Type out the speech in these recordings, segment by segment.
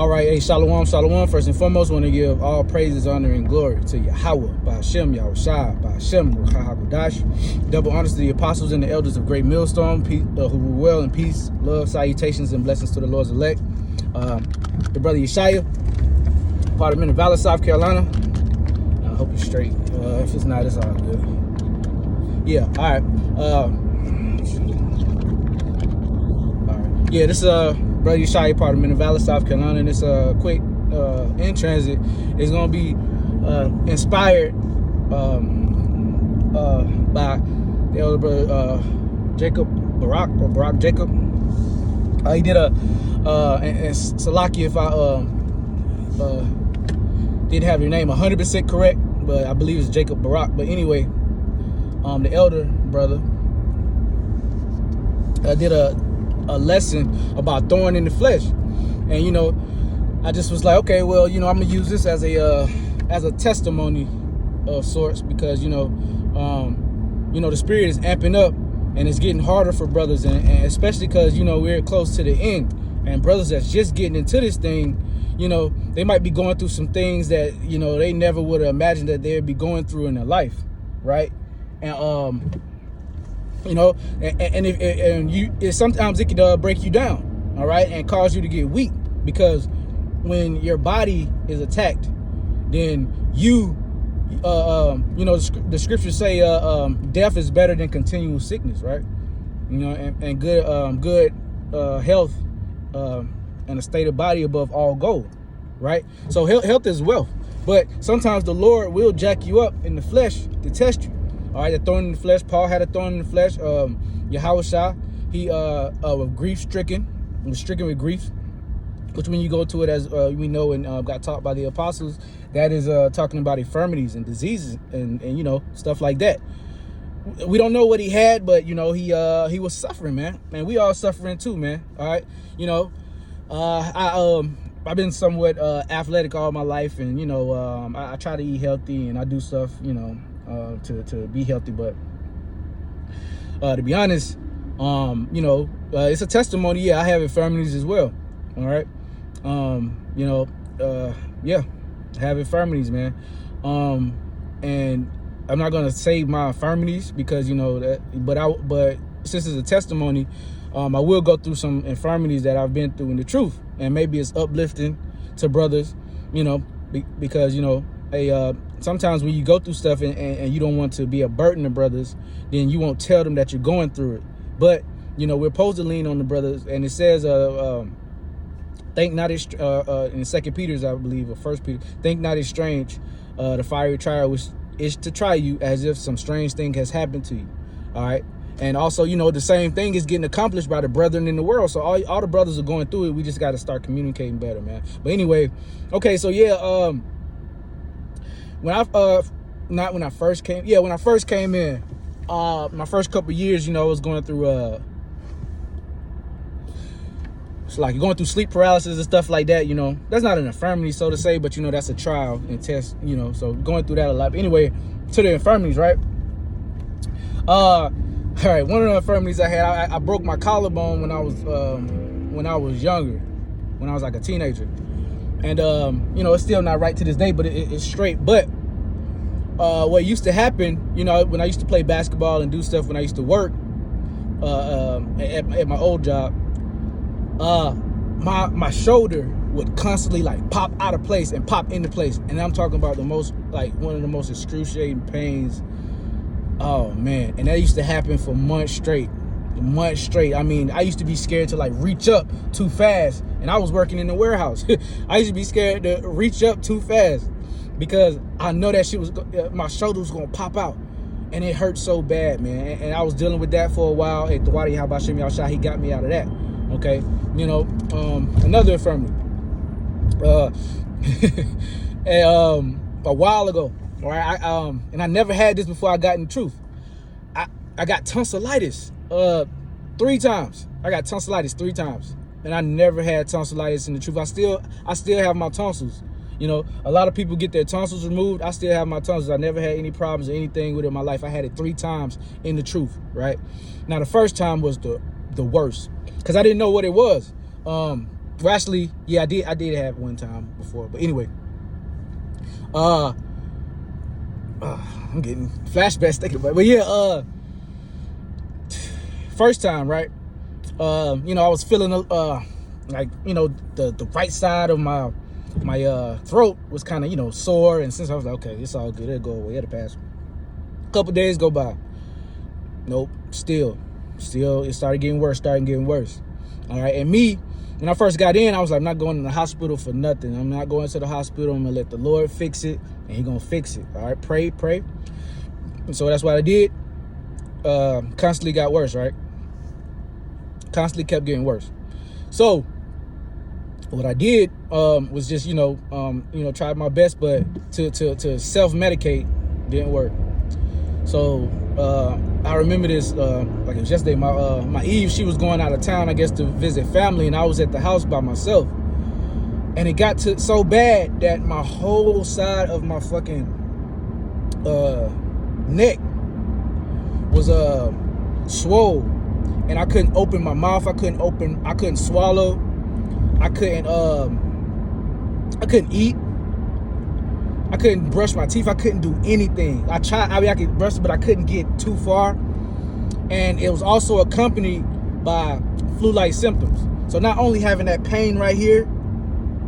All right, hey, shalom, shalom. First and foremost, want to give all praises, honor, and glory to Yahweh, by Hashem, Yahushua, by Hashem, Ruach. Double honors to the apostles and the elders of Great Millstone, who rule well in peace, love, salutations, and blessings to the Lord's elect. The brother Yeshaya, part of Valley, South Carolina. I hope you're straight. If it's not, it's all good. Yeah, all right. Yeah, this brother Yeshaya, part of Valley, South Carolina, and this quick in transit is gonna be inspired by the elder brother Jacob Barak, or Barak Jacob. He did and Salaki, if I didn't have your name 100% correct, but I believe it's Jacob Barak. But anyway, the elder brother did a lesson about thorn in the flesh, and you know, I just was like, okay, well, you know, I'm gonna use this as a testimony of sorts, because you know, the spirit is amping up and it's getting harder for brothers, and especially because, you know, we're close to the end, and brothers that's just getting into this thing, you know, they might be going through some things that, you know, they never would have imagined that they'd be going through in their life, right? And you know, sometimes it can break you down, all right, and cause you to get weak, because when your body is attacked, then you know, the scriptures say death is better than continual sickness, right? You know, and good health and a state of body above all gold, right? So health is wealth, but sometimes the Lord will jack you up in the flesh to test you. All right, a thorn in the flesh. Paul had a thorn in the flesh. Yahushua, he was grief stricken, was stricken with grief, which when you go to it, as we know, and got taught by the apostles, that is talking about infirmities and diseases and you know, stuff like that. We don't know what he had, but you know, he was suffering, man, and we all suffering too, man. All right, you know, I've been somewhat athletic all my life, and you know, I try to eat healthy and I do stuff, you know, to be healthy, but to be honest, you know, it's a testimony. Yeah, I have infirmities as well. All right, you know, yeah, I have infirmities, man, and I'm not gonna say my infirmities because, you know, that, but since it's a testimony, I will go through some infirmities that I've been through in the truth, and maybe it's uplifting to brothers, you know, because, you know, sometimes when you go through stuff and you don't want to be a burden to brothers, then you won't tell them that you're going through it. But, you know, we're supposed to lean on the brothers, and it says, think not as in 2 Peter's, I believe, or 1 Peter, think not as strange the fiery trial which is to try you as if some strange thing has happened to you. All right. And also, you know, the same thing is getting accomplished by the brethren in the world. So all the brothers are going through it. We just got to start communicating better, man. But anyway, okay, so yeah, when I first came in, my first couple years, you know, I was going through it's like going through sleep paralysis and stuff like that. You know, that's not an infirmity, so to say, but you know, that's a trial and test, you know, so going through that a lot. But anyway, to the infirmities, right? All right, one of the infirmities I had, I broke my collarbone when I was younger, when I was like a teenager, and you know, it's still not right to this day, but it's straight. But what used to happen, you know, when I used to play basketball and do stuff, when I used to work at my old job, my shoulder would constantly like pop out of place and pop into place, and I'm talking about one of the most excruciating pains. Oh man, and that used to happen for months straight. I mean, I used to be scared to like reach up too fast, and I was working in the warehouse. I used to be scared to reach up too fast because I know that my shoulder was gonna pop out, and it hurt so bad, man. And I was dealing with that for a while. Hey, Thwadi, how about Shem Yahshua? He got me out of that. Okay, you know, another infirmity. And a while ago, all right, and I never had this before I got in the truth. I got tonsillitis 3 times. I got tonsillitis 3 times, and I never had tonsillitis in the truth. I still have my tonsils. You know, a lot of people get their tonsils removed. I still have my tonsils. I never had any problems or anything with it in my life. I had it 3 times in the truth, right? Now, the first time was the worst because I didn't know what it was. Well, actually, yeah, I did have one time before, but anyway, I'm getting flashbacks thinking about it. But yeah, first time, right? You know, I was feeling like, you know, the right side of my throat was kind of, you know, sore, and since I was like, okay, it's all good, it'll go away, it'll pass. A couple days go by, nope, still it started getting worse. All right, and me, when I first got in, I was like, I'm not going to the hospital for nothing. I'm not going to the hospital. I'm gonna let the Lord fix it, and He gonna fix it. All right, pray. And so that's what I did. Constantly got worse, right? Constantly kept getting worse. So what I did was just, tried my best, but to self-medicate didn't work. So I remember this like it was yesterday. My Eve, she was going out of town, I guess, to visit family, and I was at the house by myself. And it got so bad that my whole side of my fucking neck was swole, and I couldn't open my mouth. I couldn't swallow. I couldn't eat. I couldn't brush my teeth. I couldn't do anything. I tried. I could brush, but I couldn't get too far. And it was also accompanied by flu-like symptoms. So not only having that pain right here,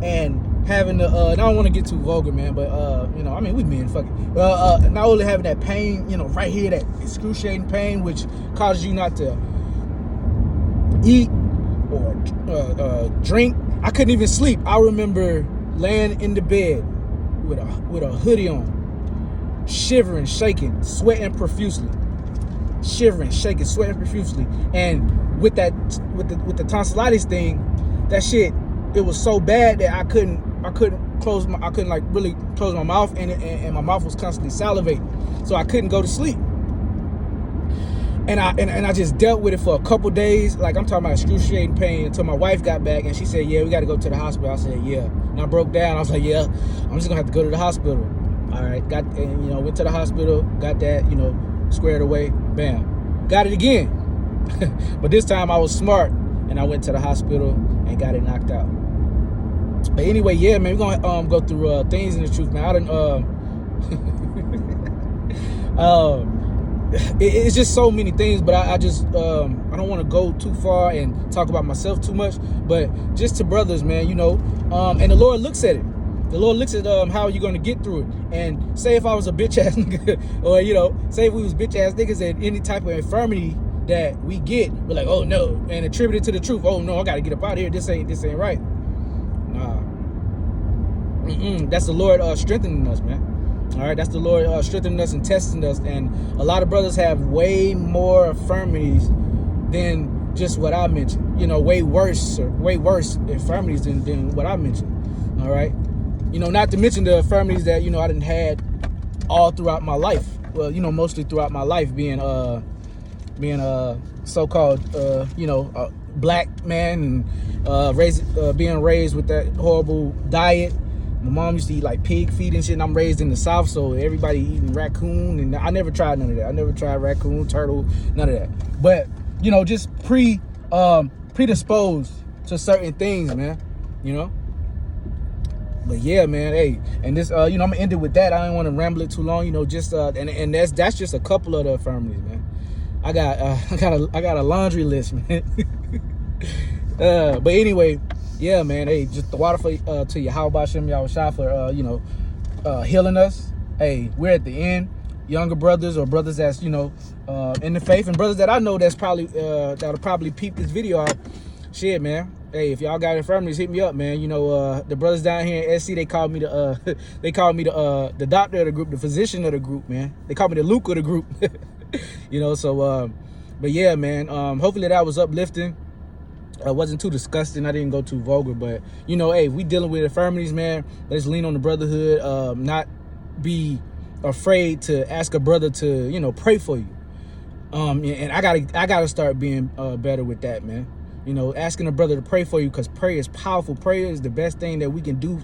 and having the I don't want to get too vulgar, man, but we men, fuck it. Not only having that pain, right here, that excruciating pain, which causes you not to eat or drink. I couldn't even sleep. I remember laying in the bed with a hoodie on, shivering, shaking, sweating profusely. And with the tonsillitis thing, that shit, it was so bad that I couldn't really close my mouth, and my mouth was constantly salivating, so I couldn't go to sleep. And I just dealt with it for a couple days. Like, I'm talking about excruciating pain, until my wife got back and she said, yeah, we got to go to the hospital. I said, yeah. And I broke down. I was like, yeah, I'm just gonna have to go to the hospital. All right, went to the hospital, got that, squared away, bam, got it again. But this time I was smart, and I went to the hospital and got it knocked out. But anyway, yeah, man, we're gonna go through things in the truth, man. It's just so many things, but I just I don't want to go too far and talk about myself too much. But just to brothers, man, and the Lord looks at it. The Lord looks at how you're gonna get through it. And say if I was a bitch ass nigga, or say if we was bitch ass niggas, at any type of infirmity that we get, we're like, oh no, and attribute it to the truth. Oh no, I gotta get up out of here. This ain't right. Nah. That's the Lord strengthening us, man. All right, that's the Lord strengthening us and testing us. And a lot of brothers have way more infirmities than just what I mentioned. Way worse infirmities than what I mentioned. All right, not to mention the infirmities that I done had all throughout my life. Well, mostly throughout my life, being a so-called black man, and being raised with that horrible diet. My mom used to eat like pig feet and shit, and I'm raised in the South, so everybody eating raccoon, and I never tried none of that. I never tried raccoon, turtle, none of that. But, just predisposed to certain things, man, But yeah, man, hey, and this, I'm gonna end it with that. I don't want to ramble it too long, and that's just a couple of the infirmities, man. I got a laundry list, man. But anyway, yeah, man. Hey, just the water to Yahweh Shem Yahushua for healing us. Hey, we're at the end. Younger brothers or brothers that's in the faith, and brothers that I know that's probably that'll probably peep this video out. Shit, man. Hey, if y'all got infirmities, hit me up, man. The brothers down here in SC, they call me the doctor of the group, the physician of the group, man. They call me the Luke of the group. But yeah, man. Hopefully that was uplifting. Wasn't too disgusting. I didn't go too vulgar, but hey, we dealing with infirmities, man. Let's lean on the brotherhood. Not be afraid to ask a brother to pray for you. And I gotta start being better with that, man. Asking a brother to pray for you, because prayer is powerful. Prayer is the best thing that we can do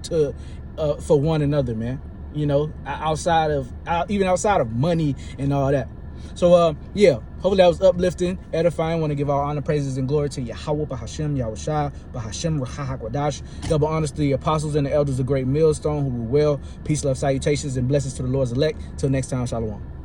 for one another, man. Even outside of money and all that. So yeah, hopefully that was uplifting, edifying. Want to give all honor, praises, and glory to Yahweh, Bahashem, Yahushua, Bahashem, Rahahakwadash. Double honors to the apostles and the elders of Great Millstone who rule well. Peace, love, salutations, and blessings to the Lord's elect. Till next time, shalom.